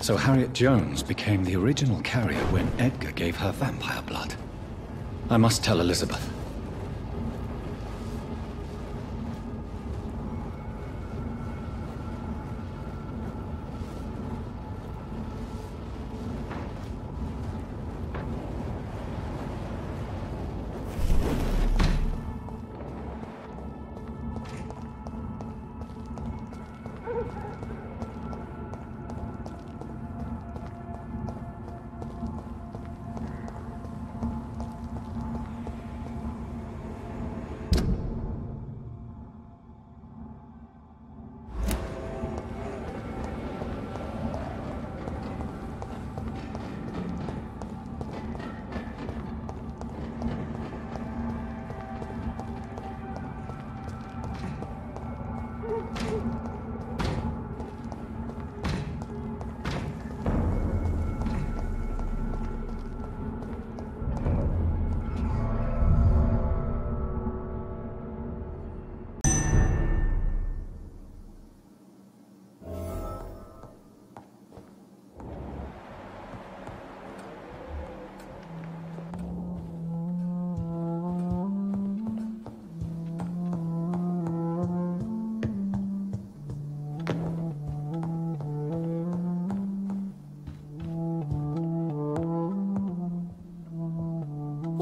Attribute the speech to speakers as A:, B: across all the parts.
A: So Harriet Jones became the original carrier when Edgar gave her vampire blood. I must tell Elizabeth.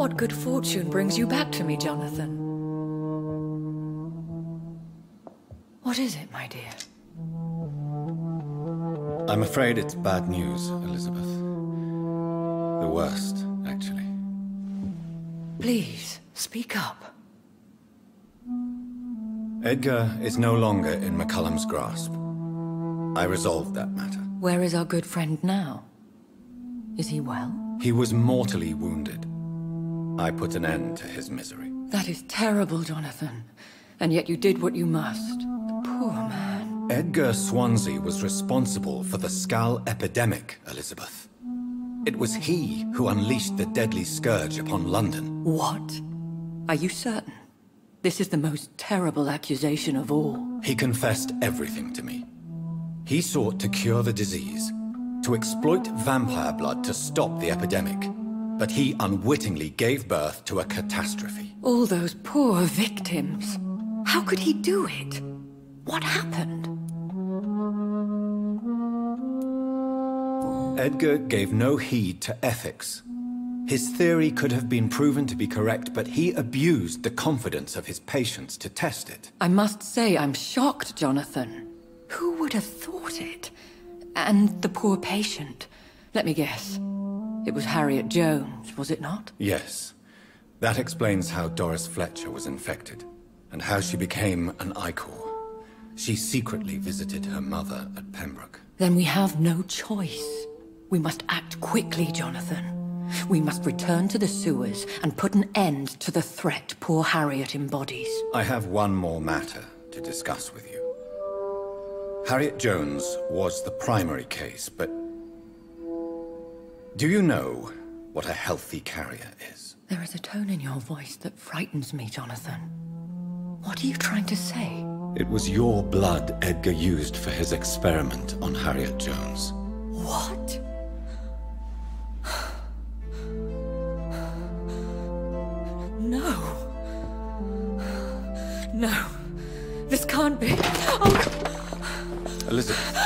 B: What good fortune brings you back to me, Jonathan? What is it, my dear?
A: I'm afraid it's bad news, Elizabeth. The worst, actually.
B: Please, speak up.
A: Edgar is no longer in McCullum's grasp. I resolved that matter.
B: Where is our good friend now? Is he well?
A: He was mortally wounded. I put an end to his misery.
B: That is terrible, Jonathan. And yet you did what you must. The poor man.
A: Edgar Swansea was responsible for the Skull epidemic, Elizabeth. It was he who unleashed the deadly scourge upon London.
B: What? Are you certain? This is the most terrible accusation of all.
A: He confessed everything to me. He sought to cure the disease, to exploit vampire blood to stop the epidemic. But he unwittingly gave birth to a catastrophe.
B: All those poor victims. How could he do it? What happened?
A: Edgar gave no heed to ethics. His theory could have been proven to be correct, but he abused the confidence of his patients to test it.
B: I must say I'm shocked, Jonathan. Who would have thought it? And the poor patient. Let me guess. It was Harriet Jones, was it not?
A: Yes. That explains how Doris Fletcher was infected, and how she became an Ichor. She secretly visited her mother at Pembroke.
B: Then we have no choice. We must act quickly, Jonathan. We must return to the sewers and put an end to the threat poor Harriet embodies.
A: I have one more matter to discuss with you. Harriet Jones was the primary case, but do you know what a healthy carrier is?
B: There is a tone in your voice that frightens me, Jonathan. What are you trying to say?
A: It was your blood Edgar used for his experiment on Harriet Jones.
B: What? No. No. This can't be. Oh.
A: Elizabeth.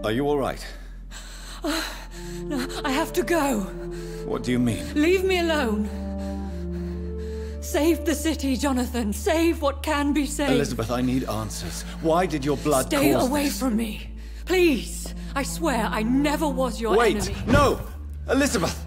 A: Are you all right?
B: No, I have to go.
A: What do you mean?
B: Leave me alone. Save the city, Jonathan. Save what can be saved.
A: Elizabeth, I need answers. Why did your blood
B: Stay
A: cause
B: away
A: this?
B: from me. Please. I swear I never was your enemy.
A: Wait! No! Elizabeth!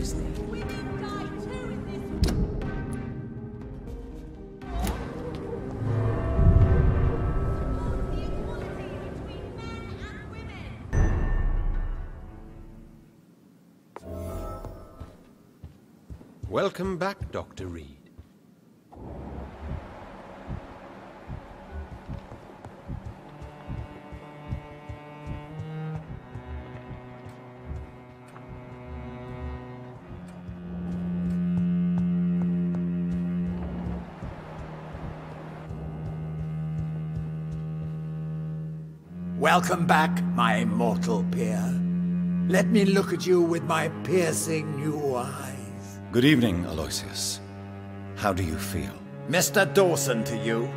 C: seriously.
D: Welcome back, Dr. Reed.
E: Welcome back, my mortal peer. Let me look at you with my piercing new eyes.
A: Good evening, Aloysius. How do you feel?
E: Mr. Dawson to you.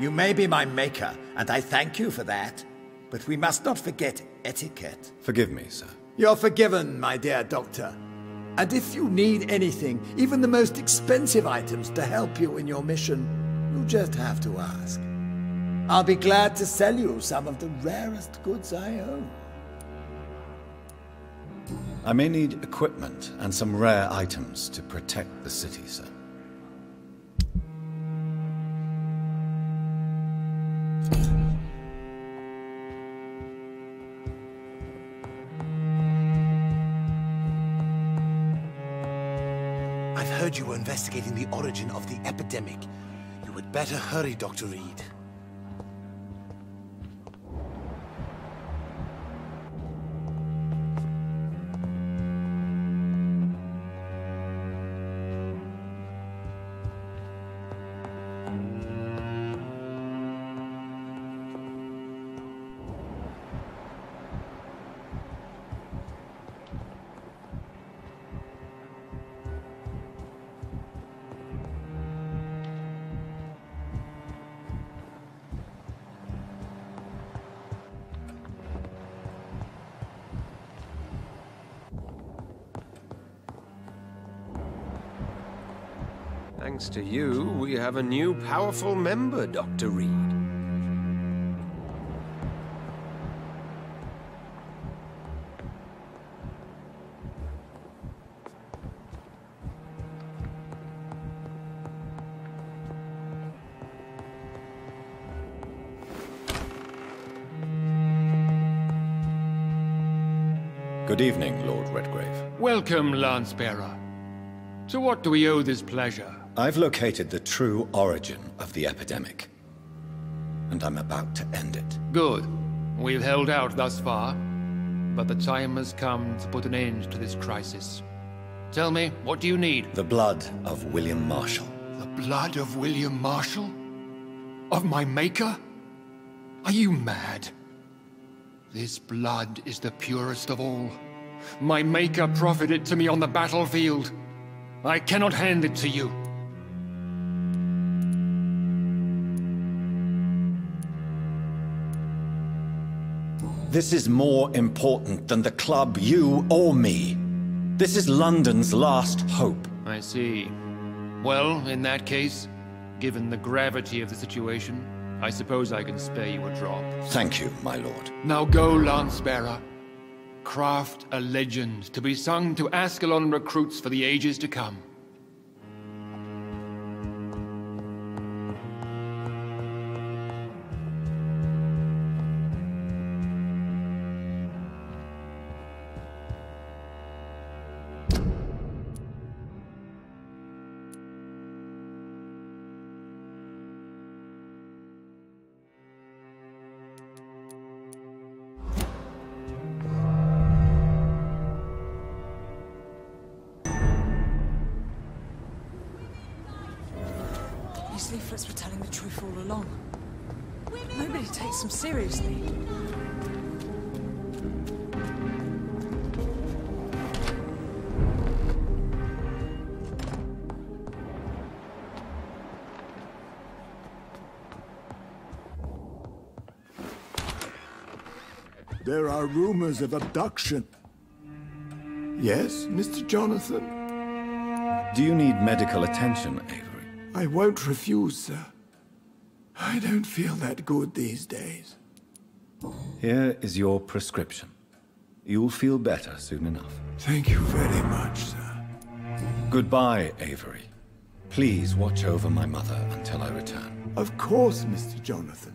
E: You may be my maker, and I thank you for that. But we must not forget etiquette.
A: Forgive me, sir.
E: You're forgiven, my dear doctor. And if you need anything, even the most expensive items to help you in your mission, you just have to ask. I'll be glad to sell you some of the rarest goods I own.
A: I may need equipment and some rare items to protect the city, sir.
F: I've heard you were investigating the origin of the epidemic. You would better hurry, Dr. Reed.
D: Thanks to you, we have a new powerful member, Dr. Reed.
A: Good evening, Lord Redgrave.
G: Welcome, Lance-Bearer. To what do we owe this pleasure?
A: I've located the true origin of the epidemic, and I'm about to end it.
G: Good. We've held out thus far, but the time has come to put an end to this crisis. Tell me, what do you need?
A: The blood of William Marshall.
G: The blood of William Marshall? Of my maker? Are you mad? This blood is the purest of all. My maker proffered it to me on the battlefield. I cannot hand it to you.
A: This is more important than the club, you or me. This is London's last hope.
G: I see. Well, in that case, given the gravity of the situation, I suppose I can spare you a drop.
A: Thank you, my lord.
G: Now go, Lance-Bearer. Craft a legend to be sung to Ascalon recruits for the ages to come.
C: These leaflets were telling the truth all along. Nobody takes them seriously.
E: There are rumors of abduction. Yes, Mr. Jonathan?
A: Do you need medical attention, Avery?
E: I won't refuse, sir. I don't feel that good these days.
A: Here is your prescription. You'll feel better soon enough.
E: Thank you very much, sir.
A: Goodbye, Avery. Please watch over my mother until I return.
E: Of course, Mr. Jonathan.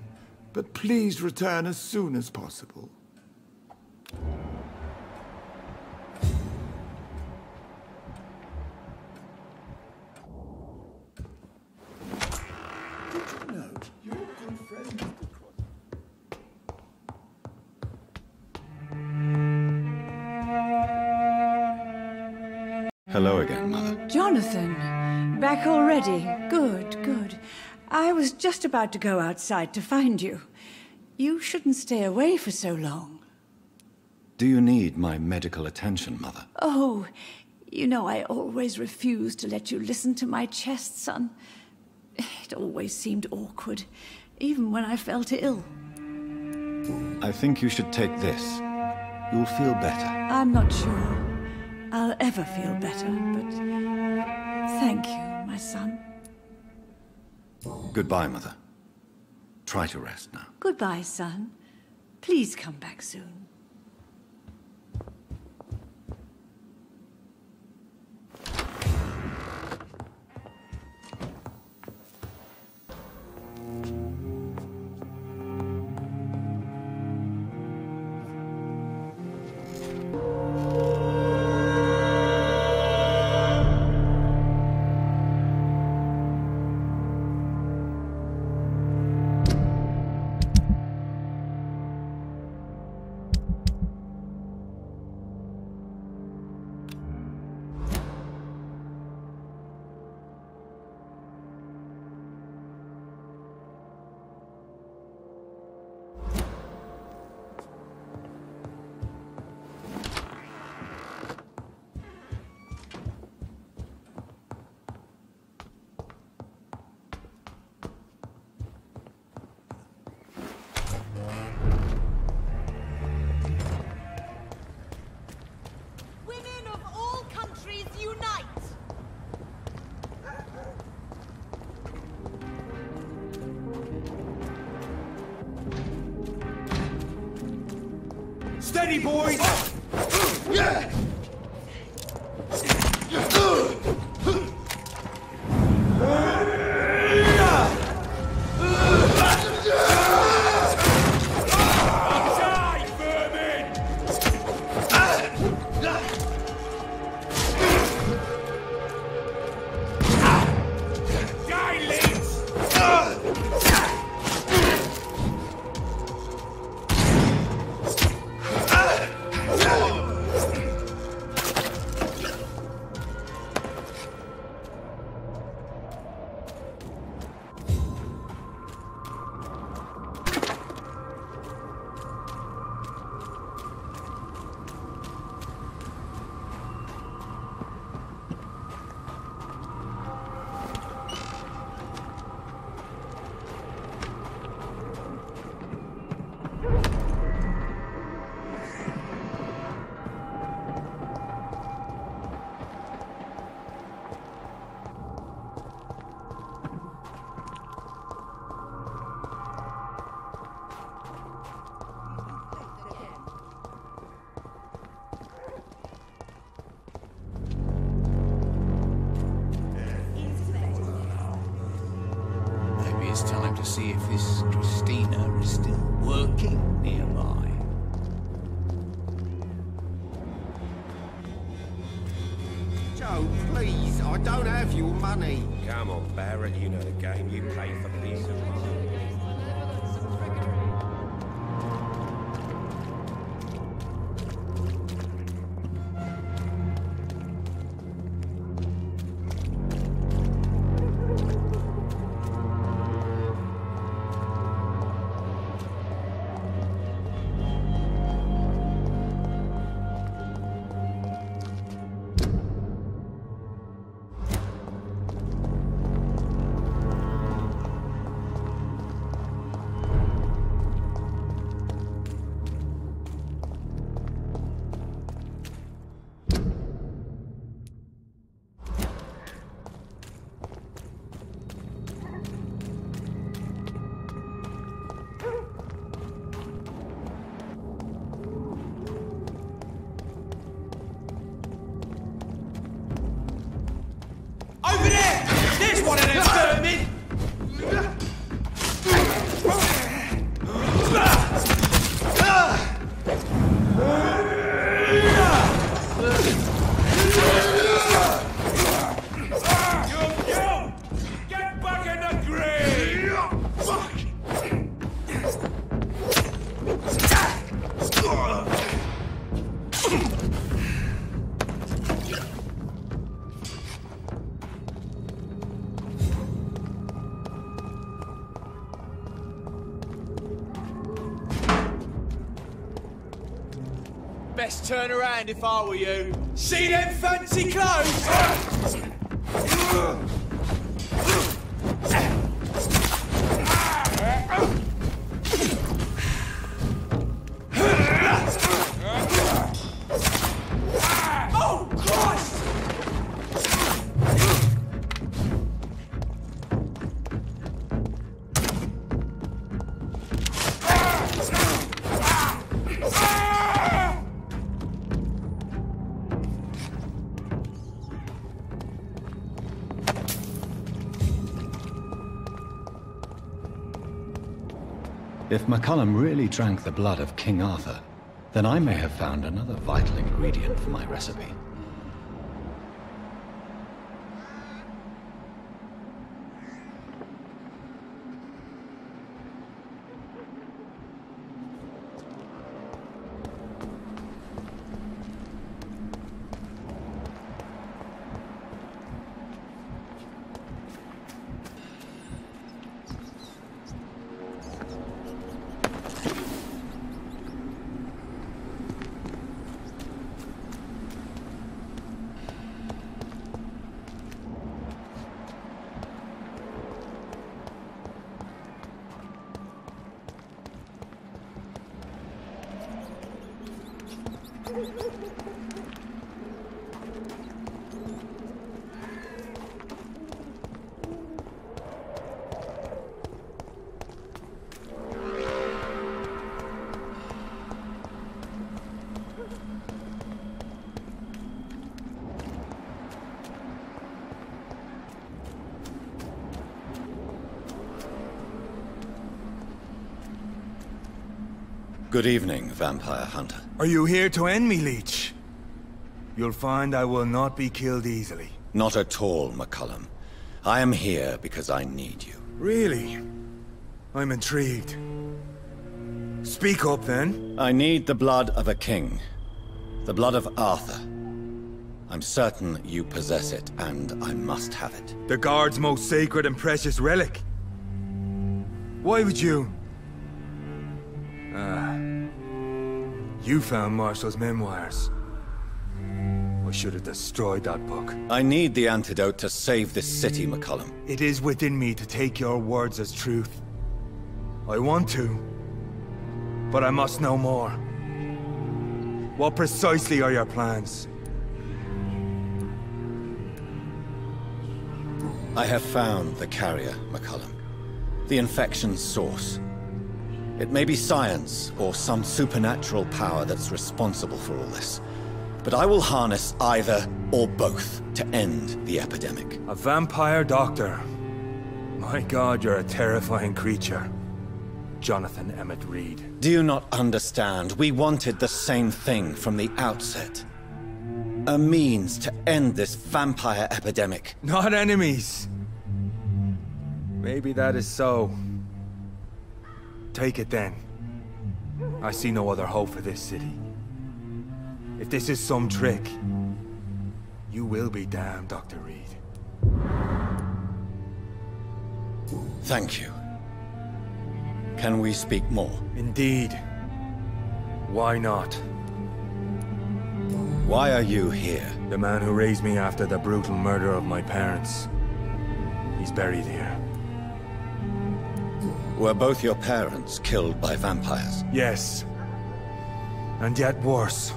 E: But please return as soon as possible.
A: Hello again, Mother.
H: Jonathan, back already? Good, good. I was just about to go outside to find you. You shouldn't stay away for so long.
A: Do you need my medical attention, Mother?
H: Oh, you know I always refused to let you listen to my chest, son. It always seemed awkward, even when I felt ill.
A: I think you should take this. You'll feel better.
H: I'm not sure I'll ever feel better, but thank you, my son.
A: Goodbye, Mother. Try to rest now.
H: Goodbye, son. Please come back soon.
F: Steady, boys! It's time to see if this Christina is still working nearby.
I: Joe, please, I don't have your money.
D: Come on, Barrett, you know the game. You play for peace of mind.
J: There! There's one of them vermin!
I: Get back in the grave!
J: Best turn around if I were you. See them fancy clothes? Oh, Christ!
A: If McCullum really drank the blood of King Arthur, then I may have found another vital ingredient for my recipe. Good evening, Vampire Hunter.
K: Are you here to end me, Leech? You'll find I will not be killed easily.
A: Not at all, McCullum. I am here because I need you.
K: Really? I'm intrigued. Speak up, then.
A: I need the blood of a king. The blood of Arthur. I'm certain you possess it, and I must have it.
K: The Guard's most sacred and precious relic. Why would you? You found Marshall's memoirs. I should have destroyed that book.
A: I need the antidote to save this city, McCullum.
K: It is within me to take your words as truth. I want to, but I must know more. What precisely are your plans?
A: I have found the carrier, McCullum. The infection's source. It may be science, or some supernatural power that's responsible for all this. But I will harness either, or both, to end the epidemic.
K: A vampire doctor. My God, you're a terrifying creature. Jonathan Emmett Reed.
A: Do you not understand? We wanted the same thing from the outset. A means to end this vampire epidemic.
K: Not enemies. Maybe that is so. Take it then. I see no other hope for this city. If this is some trick, you will be damned, Dr. Reed.
A: Thank you. Can we speak more?
K: Indeed. Why not?
A: Why are you here?
K: The man who raised me after the brutal murder of my parents. He's buried here.
A: Were both your parents killed by vampires?
K: Yes. And yet worse.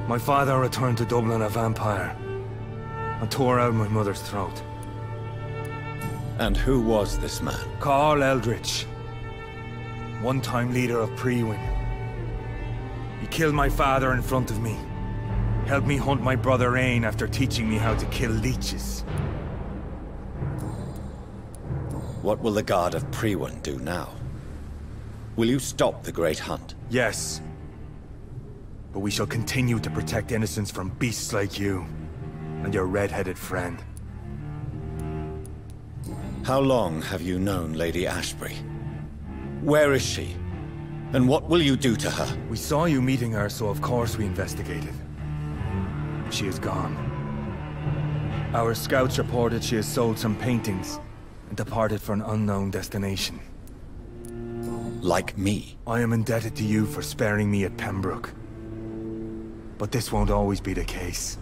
K: My father returned to Dublin a vampire, and tore out my mother's throat.
A: And who was this man?
K: Carl Eldritch. One-time leader of Prewin. He killed my father in front of me. Helped me hunt my brother Ain after teaching me how to kill leeches.
A: What will the Guard of Priwen do now? Will you stop the Great Hunt?
K: Yes. But we shall continue to protect innocents from beasts like you, and your red-headed friend.
A: How long have you known Lady Ashbury? Where is she? And what will you do to her?
K: We saw you meeting her, so of course we investigated. She is gone. Our scouts reported she has sold some paintings and departed for an unknown destination.
A: Like me?
K: I am indebted to you for sparing me at Pembroke. But this won't always be the case.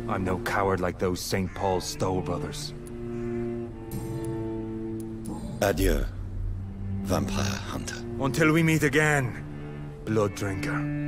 K: I'm no coward like those St. Paul's Stowe brothers.
A: Adieu, Vampire Hunter.
K: Until we meet again, Blood Drinker.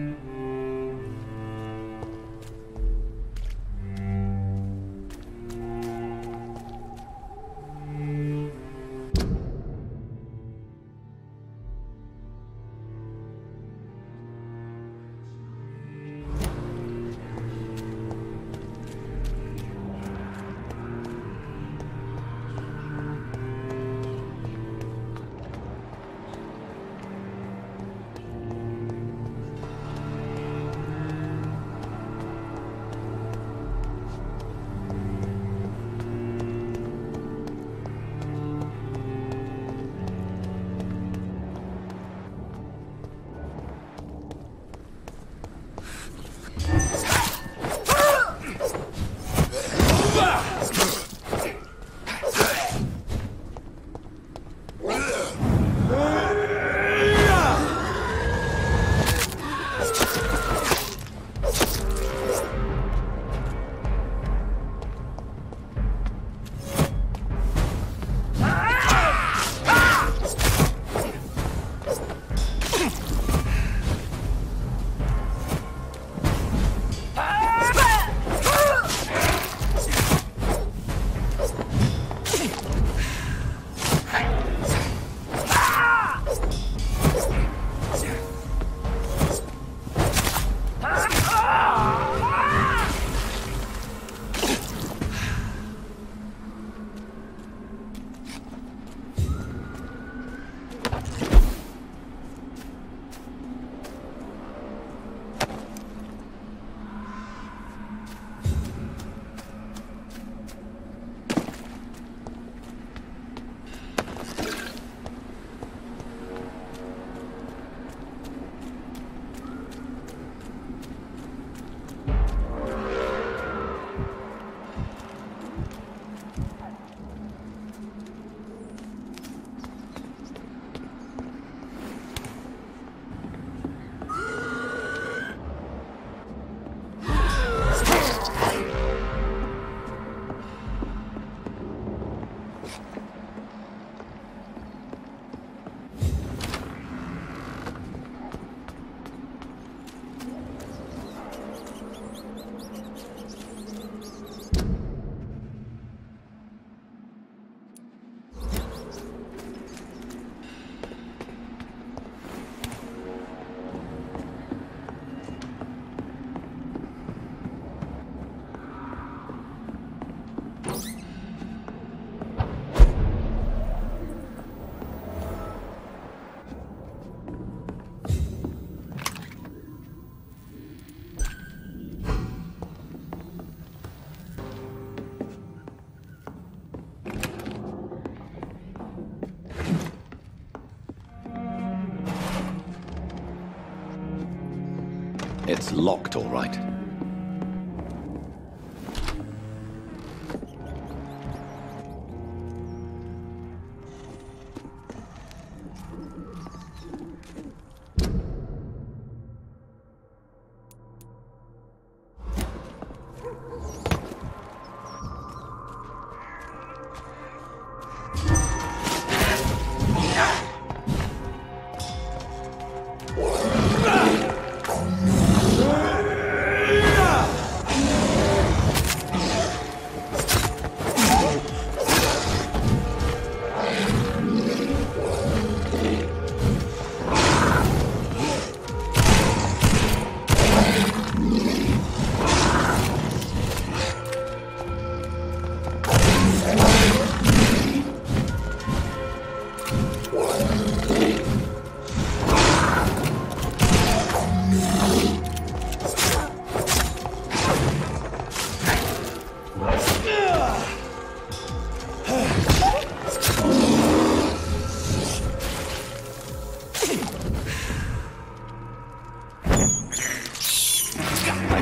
A: It's locked, all right.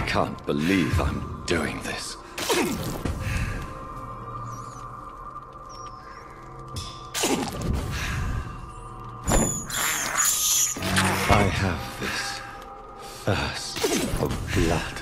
A: can't believe I'm doing this. I have this thirst for blood.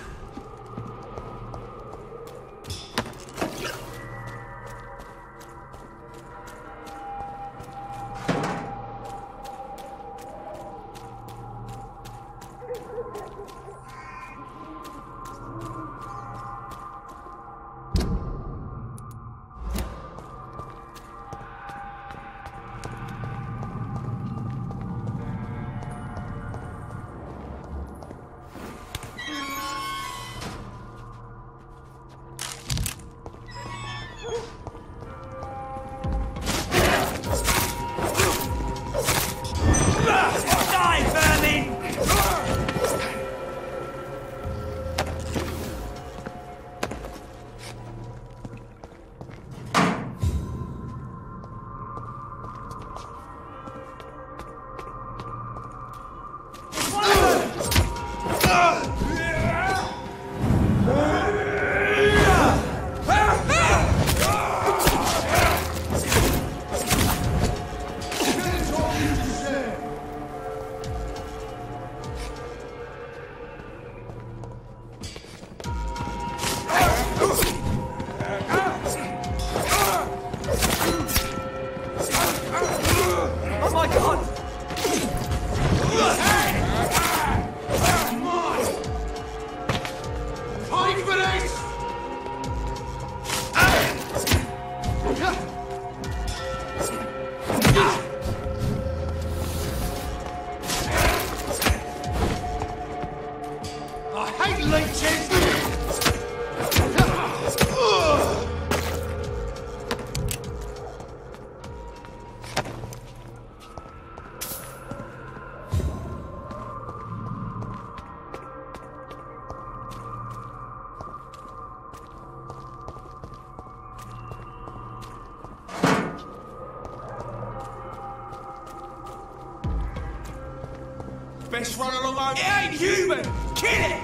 J: Best run along home. It ain't human! Kill it!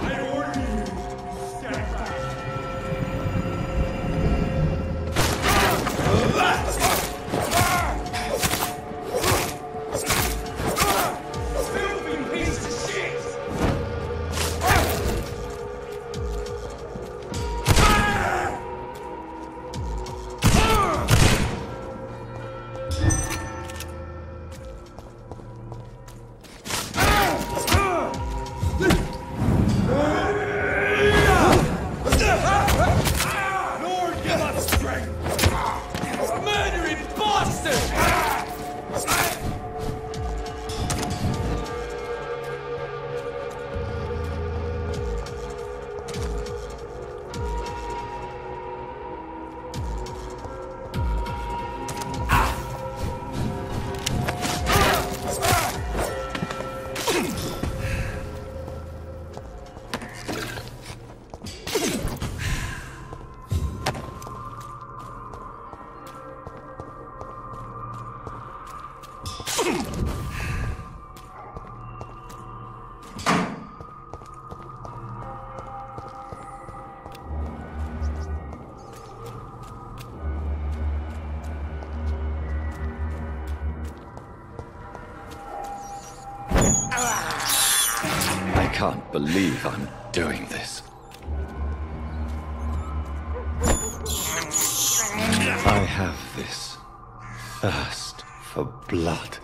J: I order you. Stand back. Filthy piece of shit!
A: I can't believe I'm doing this. I have this thirst for blood.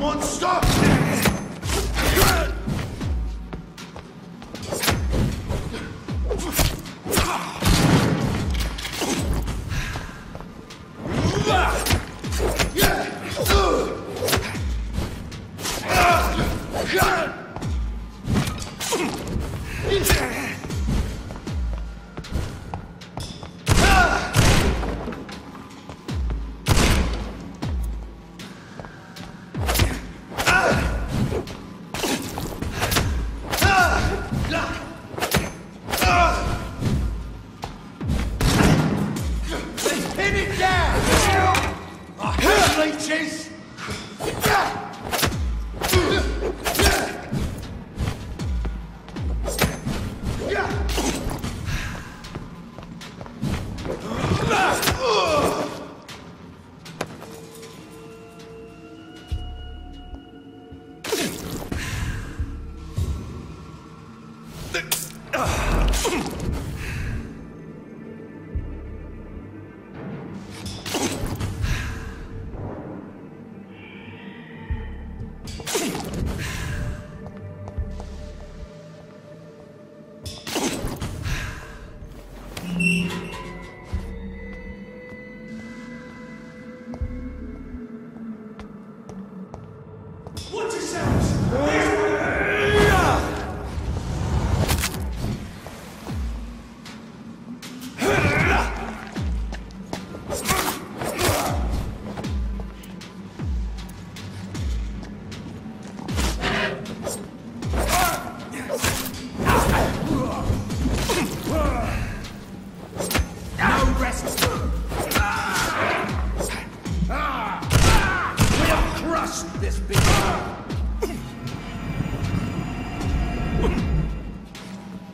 I: monster!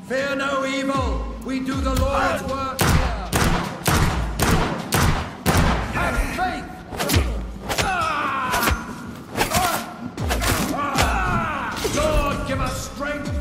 E: Fear no evil. We do the Lord's work here. Have faith. Lord, give us strength.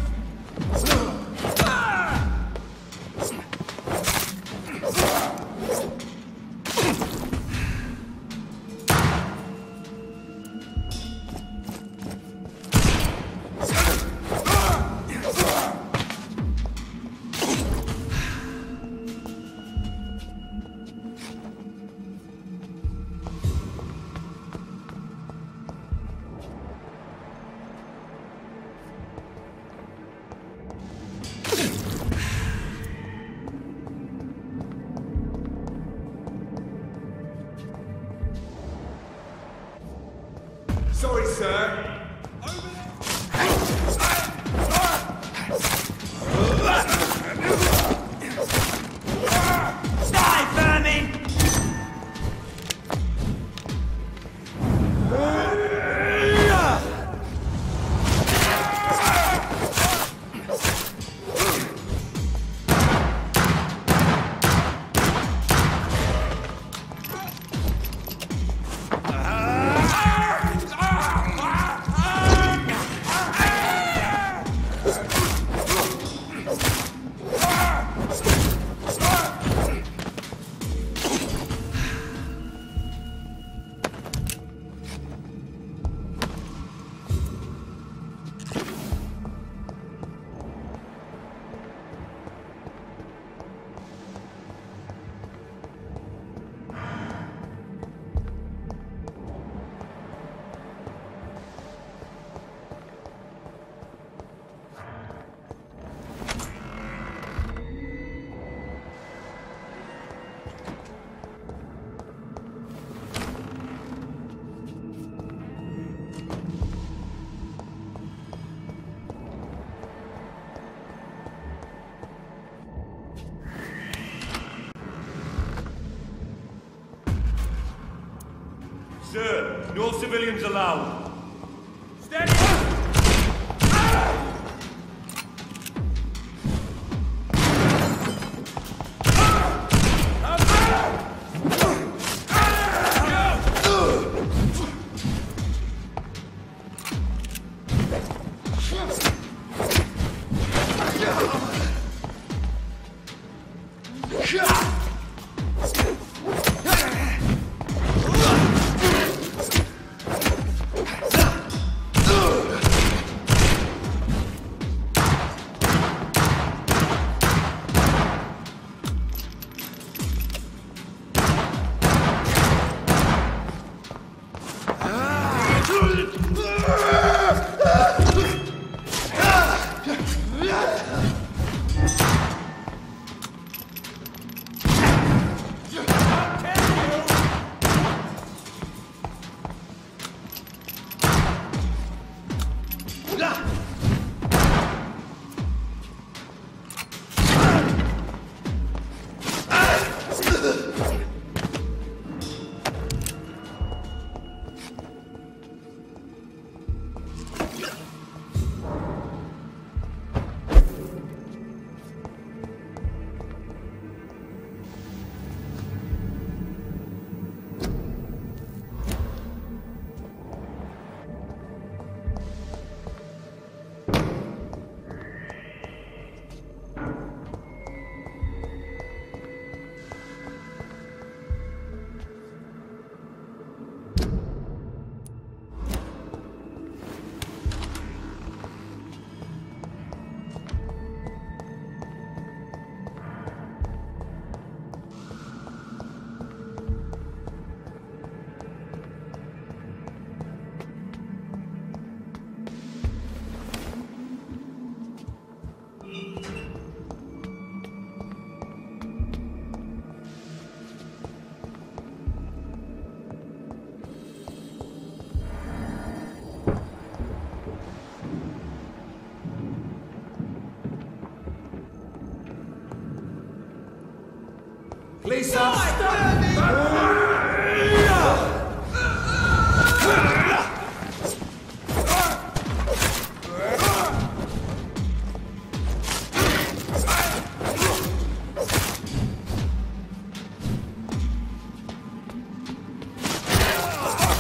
J: Sorry, sir. Die, vermin!
L: Sir, no civilians allowed.
J: Steady! Please, sir.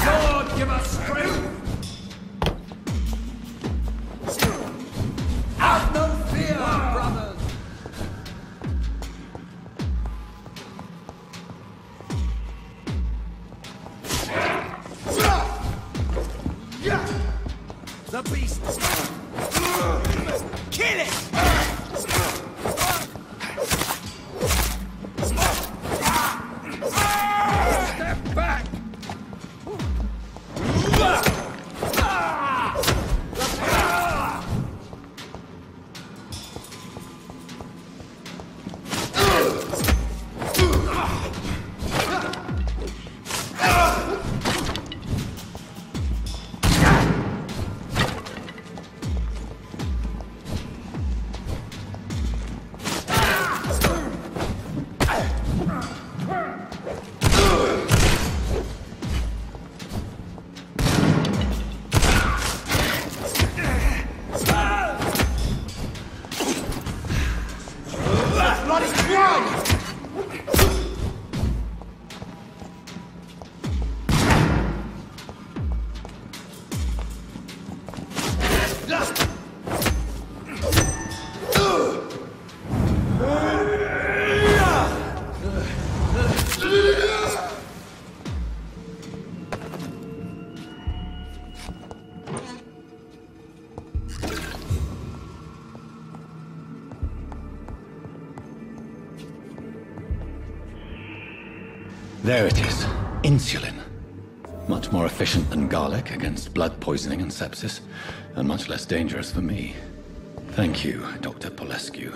G: Lord, give us strength!
J: Have no fear, brothers! The beast! Kill it! Step back!
A: There it is. Insulin. Much more efficient than garlic against blood poisoning and sepsis, and much less dangerous for me. Thank you, Dr. Polescu.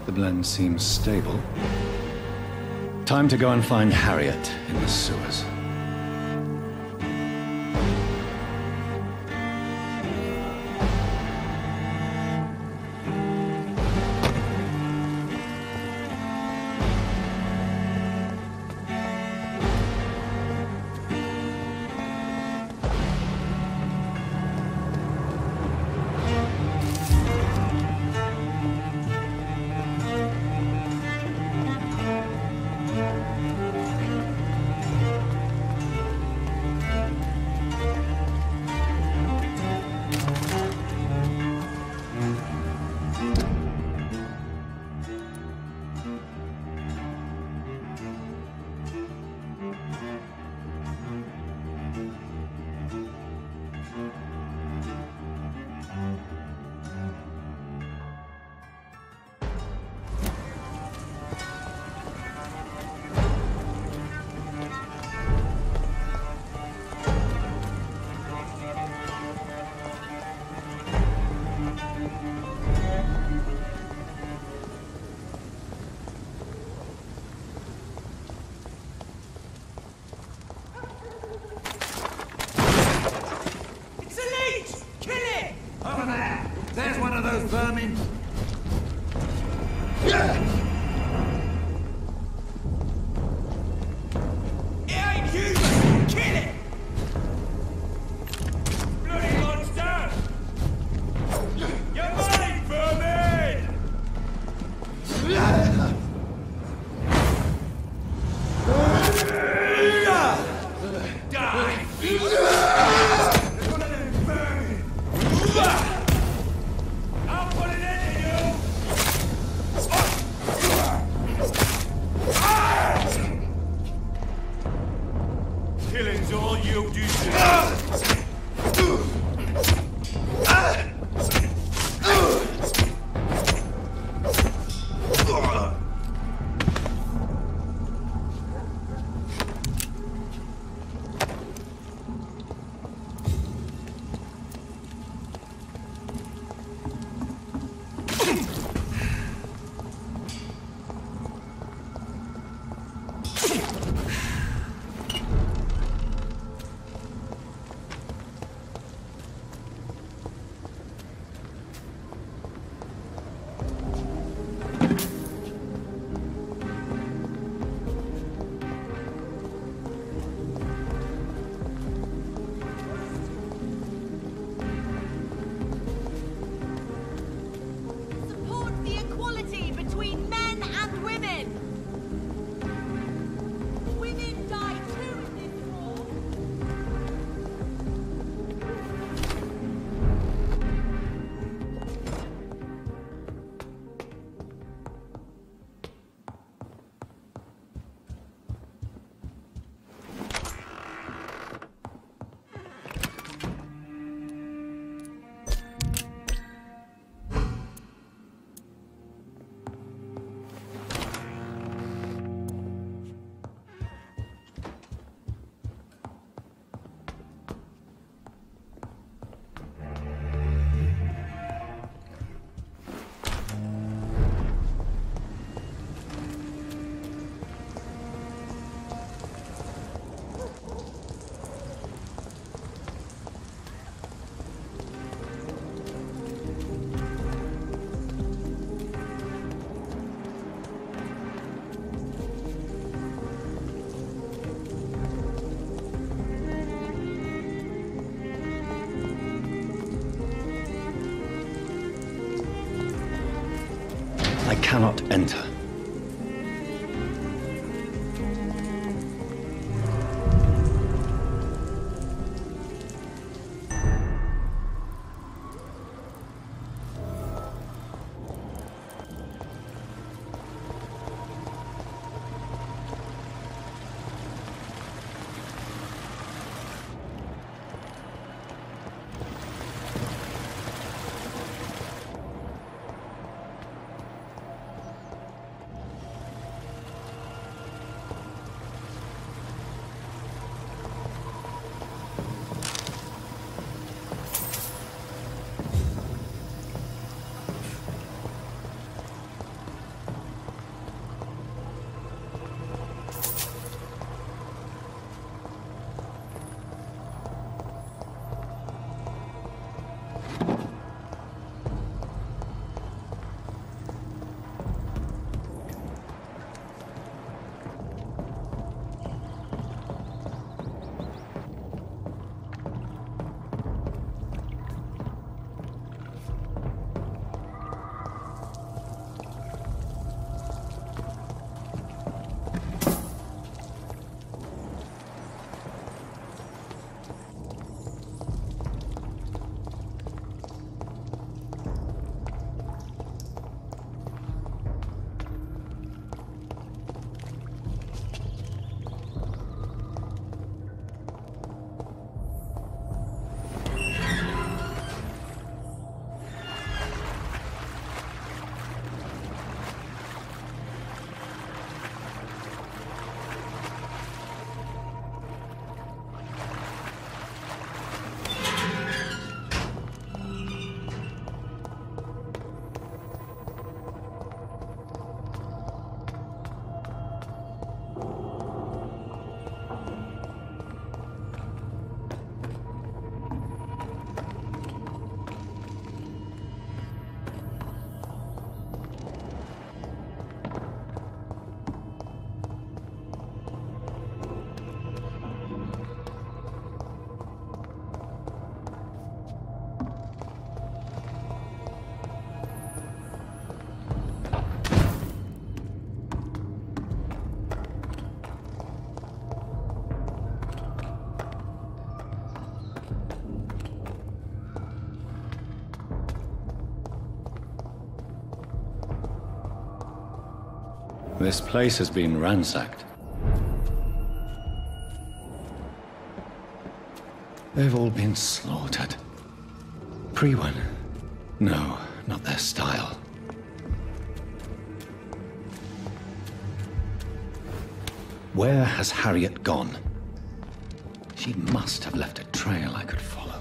A: The blend seems stable. Time to go and find Harriet in the sewers.
L: yield you to.
A: I cannot enter. This place has been ransacked. They've all been slaughtered. Pre-one? No, not their style. Where has Harriet gone? She must have left a trail I could follow.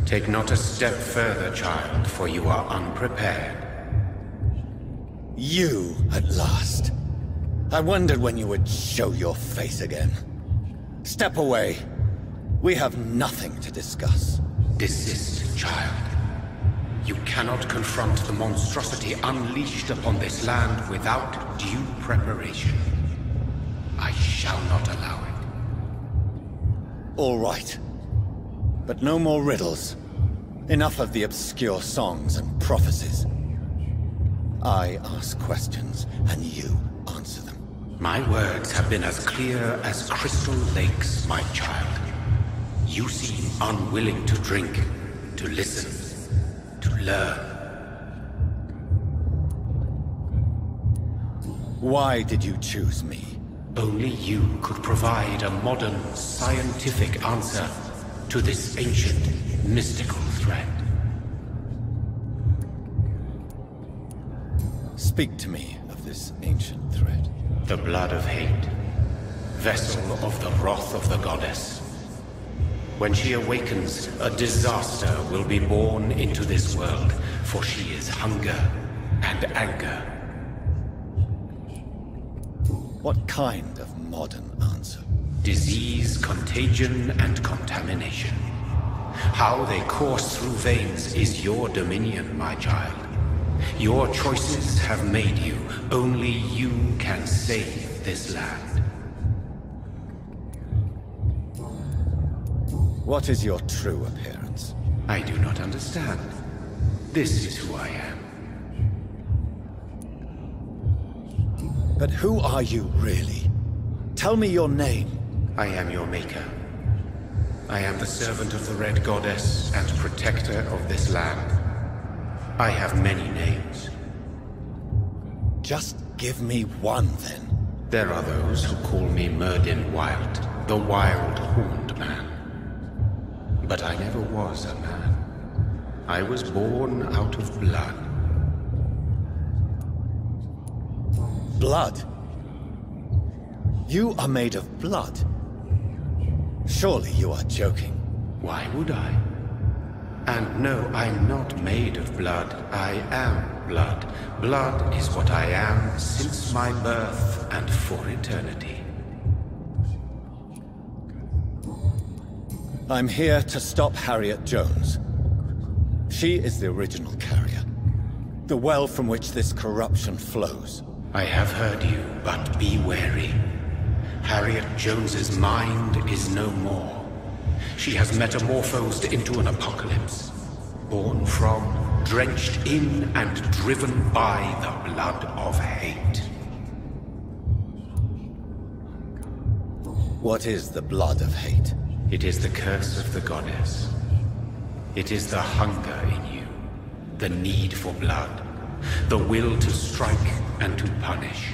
F: Take not a step further, child, for you are unprepared.
A: You, at last. I wondered when you would show your face again. Step away. We have nothing to discuss.
F: Desist, child. You cannot confront the monstrosity unleashed upon this land without due preparation. I shall not allow it.
A: All right. But no more riddles. Enough of the obscure songs and prophecies. I ask questions, and you answer them.
F: My words have been as clear as crystal lakes, my child. You seem unwilling to drink, to listen, to learn.
A: Why did you choose me?
F: Only you could provide a modern, scientific answer to this ancient, mystical threat.
A: Speak to me of this ancient threat.
F: The blood of hate, vessel of the wrath of the goddess. When she awakens, a disaster will be born into this world, for she is hunger and anger.
A: What kind of modern answer?
F: Disease, contagion, and contamination. How they course through veins is your dominion, my child. Your choices have made you. Only you can save this land.
A: What is your true appearance?
F: I do not understand. This is who I am.
A: But who are you really? Tell me your name.
F: I am your maker. I am the servant of the Red Goddess and protector of this land. I have many names.
A: Just give me one, then.
F: There are those who call me Merdin Wild, the Wild Horned Man. But I never was a man. I was born out of blood.
A: Blood? You are made of blood? Surely you are joking.
F: Why would I? And no, I'm not made of blood. I am blood. Blood is what I am since my birth and for eternity.
A: I'm here to stop Harriet Jones. She is the original carrier. The well from which this corruption flows.
F: I have heard you, but be wary. Harriet Jones's mind is no more. She has metamorphosed into an apocalypse. Born from, drenched in, and driven by the blood of hate.
A: What is the blood of hate?
F: It is the curse of the goddess. It is the hunger in you, the need for blood, the will to strike and to punish,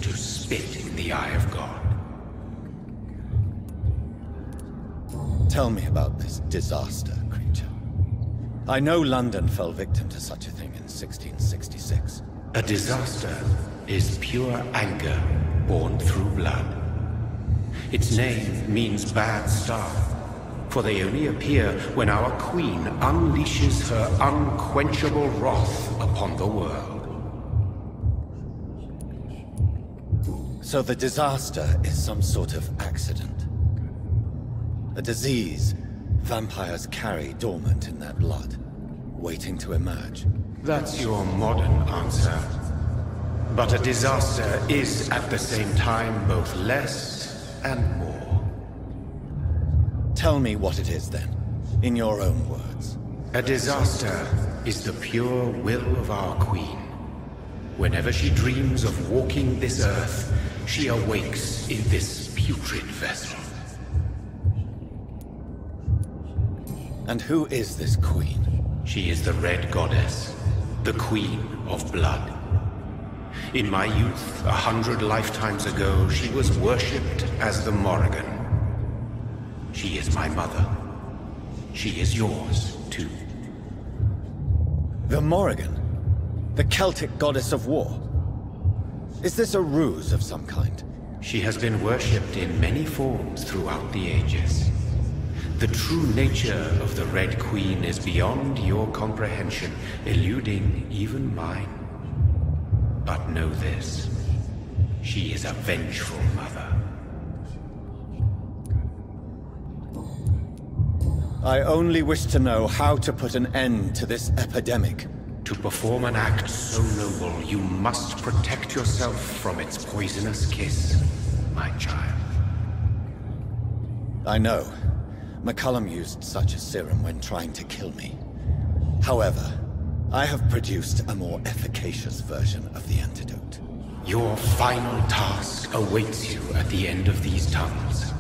F: to spit in the eye of God.
A: Tell me about this disaster, creature. I know London fell victim to such a thing in 1666.
F: A disaster is pure anger born through blood. Its name means bad star, for they only appear when our queen unleashes her unquenchable wrath upon the world.
A: So the disaster is some sort of accident. A disease vampires carry dormant in their blood, waiting to emerge.
F: That's your modern answer. But a disaster is at the same time both less and more.
A: Tell me what it is then, in your own words.
F: A disaster is the pure will of our queen. Whenever she dreams of walking this earth, she awakes in this putrid vessel.
A: And who is this queen?
F: She is the Red Goddess, the Queen of Blood. In my youth, 100 lifetimes ago, she was worshipped as the Morrigan. She is my mother. She is yours, too.
A: The Morrigan? The Celtic goddess of war? Is this a ruse of some kind?
F: She has been worshipped in many forms throughout the ages. The true nature of the Red Queen is beyond your comprehension, eluding even mine. But know this, she is a vengeful mother.
A: I only wish to know how to put an end to this epidemic.
F: To perform an act so noble, you must protect yourself from its poisonous kiss, my child.
A: I know. McCullum used such a serum when trying to kill me. However, I have produced a more efficacious version of the antidote.
F: Your final task awaits you at the end of these tunnels.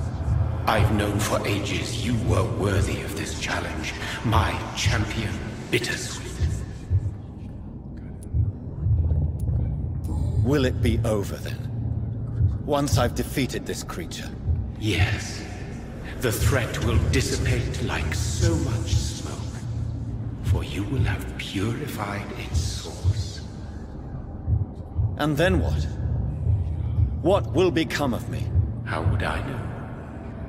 F: I've known for ages you were worthy of this challenge, my champion, Bittersweet.
A: Will it be over then? Once I've defeated this creature?
F: Yes. The threat will dissipate like so much smoke, for you will have purified its source.
A: And then what? What will become of me?
F: How would I know?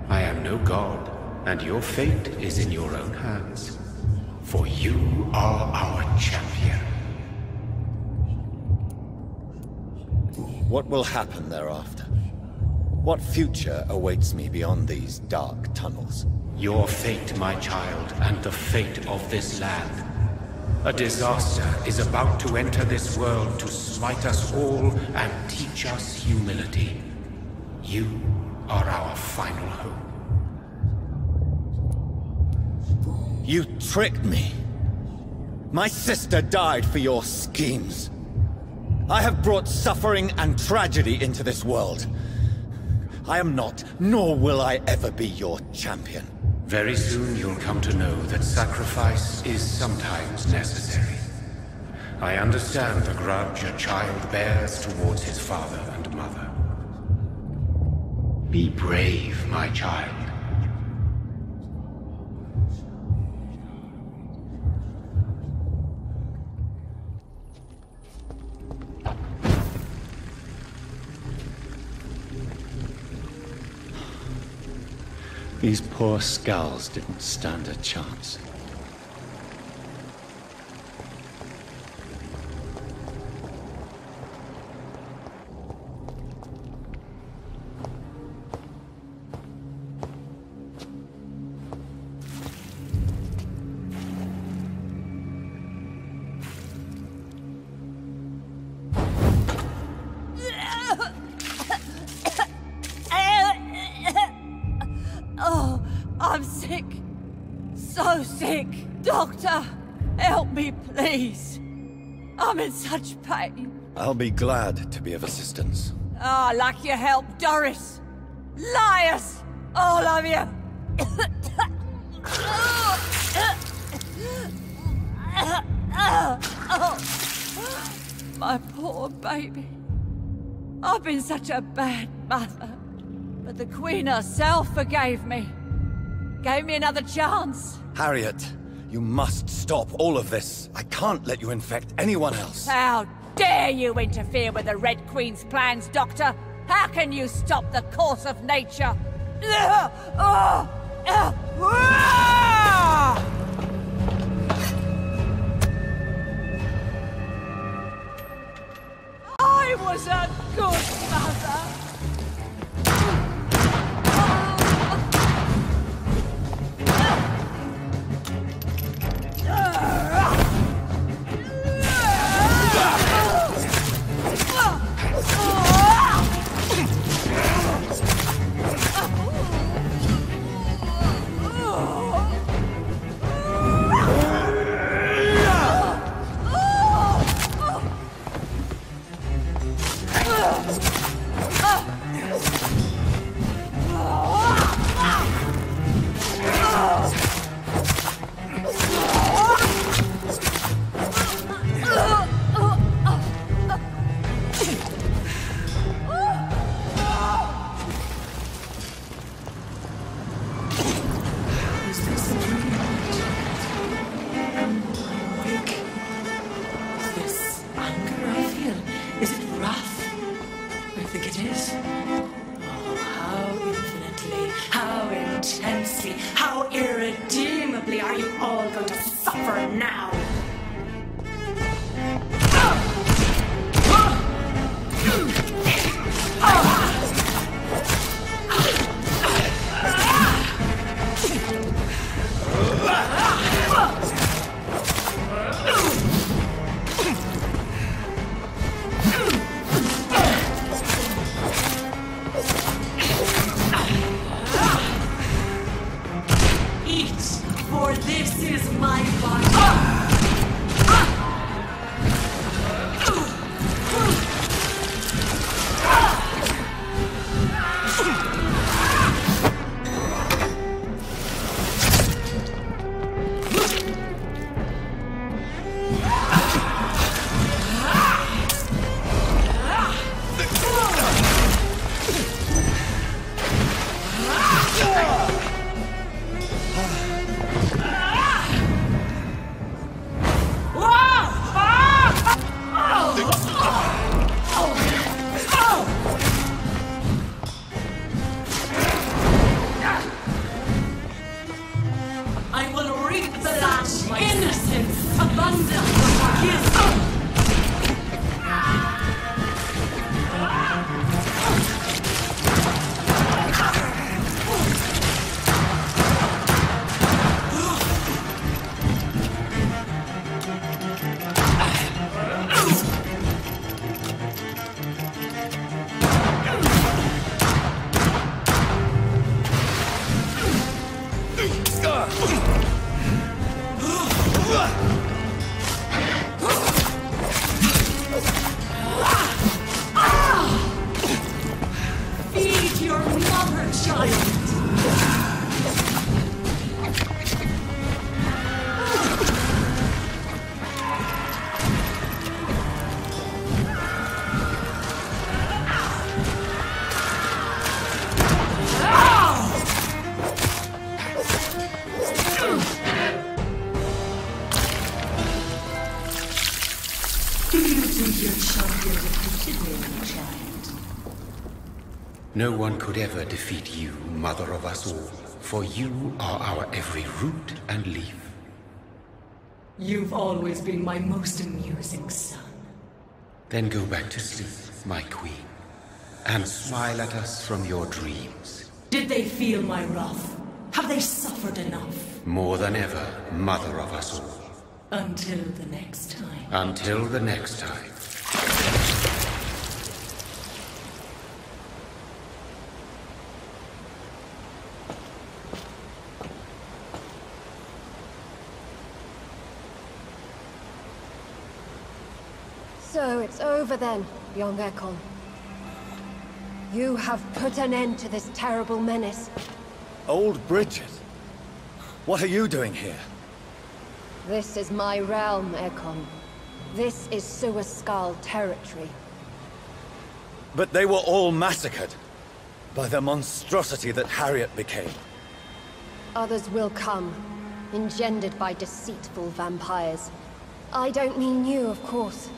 F: I am no god, and your fate is in your own hands. For you are our champion.
A: What will happen thereafter? What future awaits me beyond these dark tunnels?
F: Your fate, my child, and the fate of this land. A disaster is about to enter this world to smite us all and teach us humility. You are our final hope.
A: You tricked me. My sister died for your schemes. I have brought suffering and tragedy into this world. I am not, nor will I ever be your champion.
F: Very soon you'll come to know that sacrifice is sometimes necessary. I understand the grudge a child bears towards his father and mother. Be brave, my child.
A: These poor skulls didn't stand a chance.
H: Doctor, help me, please. I'm in such pain.
A: I'll be glad to be of assistance.
H: Ah, like your help, Doris. Liars! All of you! My poor baby. I've been such a bad mother. But the Queen herself forgave me. Gave me another chance.
A: Harriet, You must stop all of this. I can't let you infect anyone else.
H: How dare you interfere with the Red Queen's plans, Doctor? How can you stop the course of nature? I was a good mother.
F: No one could ever defeat you, mother of us all, for you are our every root and leaf.
M: You've always been my most amusing son.
F: Then go back to sleep, my queen, and smile at us from your dreams.
M: Did they feel my wrath? Have they suffered enough?
F: More than ever, mother of us all.
M: Until the next time.
F: Until the next time.
N: So it's over then, young Ekon. You have put an end to this terrible menace.
A: Old Bridget? What are you doing here?
N: This is my realm, Ekon. This is Suaskal territory.
A: But they were all massacred by the monstrosity that Harriet became.
N: Others will come, engendered by deceitful vampires. I don't mean you, of course.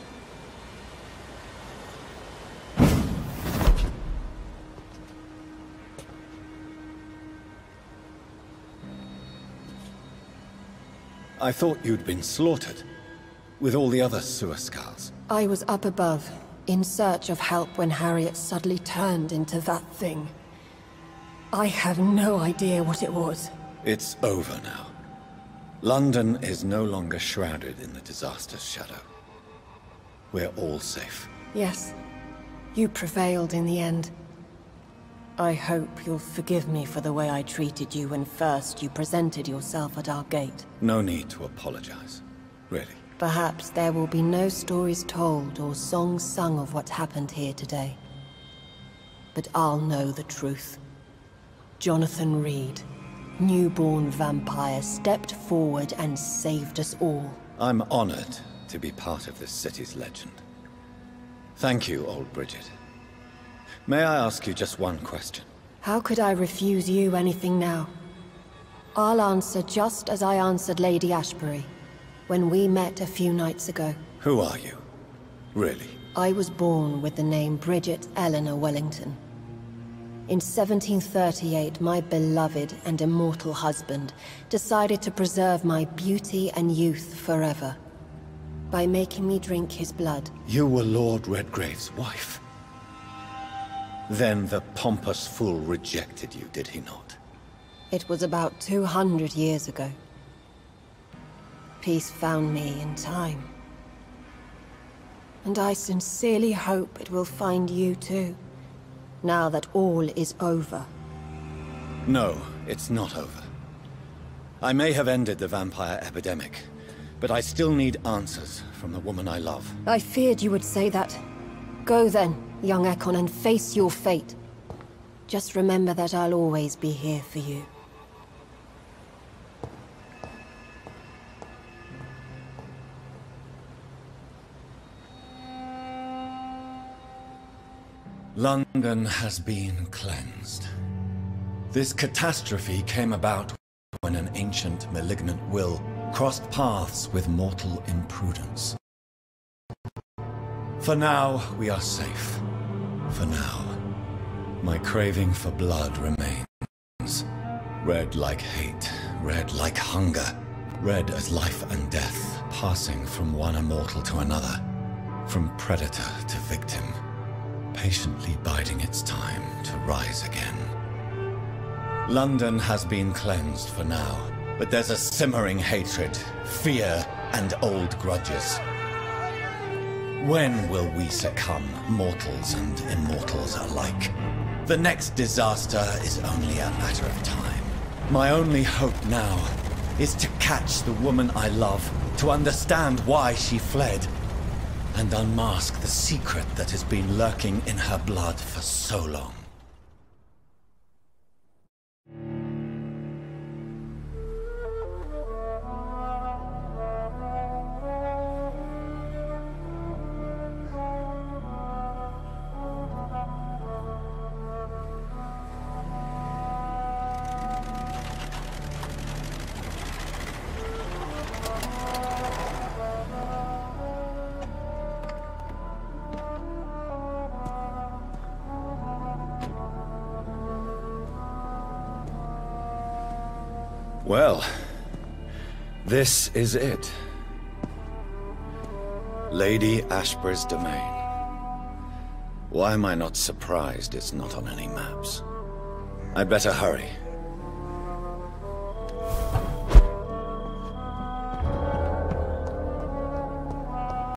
A: I thought you'd been slaughtered, with all the other sewer skulls.
N: I was up above, in search of help when Harriet suddenly turned into that thing. I have no idea what it was.
A: It's over now. London is no longer shrouded in the disaster's shadow. We're all safe.
N: Yes, you prevailed in the end. I hope you'll forgive me for the way I treated you when first you presented yourself at our gate.
A: No need to apologize, really.
N: Perhaps there will be no stories told or songs sung of what happened here today. But I'll know the truth. Jonathan Reed, newborn vampire, stepped forward and saved us all.
A: I'm honored to be part of this city's legend. Thank you, old Bridget. May I ask you just one question?
N: How could I refuse you anything now? I'll answer just as I answered Lady Ashbury when we met a few nights ago.
A: Who are you? Really?
N: I was born with the name Bridget Eleanor Wellington. In 1738, my beloved and immortal husband decided to preserve my beauty and youth forever by making me drink his blood.
A: You were Lord Redgrave's wife. Then the pompous fool rejected you, did he not?
N: It was about 200 years ago. Peace found me in time. And I sincerely hope it will find you too, now that all is over.
A: No, it's not over. I may have ended the vampire epidemic, but I still need answers from the woman I love.
N: I feared you would say that. Go then, young Ekon, and face your fate. Just remember that I'll always be here for you.
A: London has been cleansed. This catastrophe came about when an ancient, malignant will crossed paths with mortal imprudence. For now, we are safe. For now. My craving for blood remains. Red like hate, red like hunger, red as life and death, passing from one immortal to another, from predator to victim, patiently biding its time to rise again. London has been cleansed for now, but there's a simmering hatred, fear, and old grudges. When will we succumb, mortals and immortals alike? The next disaster is only a matter of time. My only hope now is to catch the woman I love, to understand why she fled, and unmask the secret that has been lurking in her blood for so long. Well, this is it. Lady Ashbury's domain. Why am I not surprised it's not on any maps? I'd better hurry.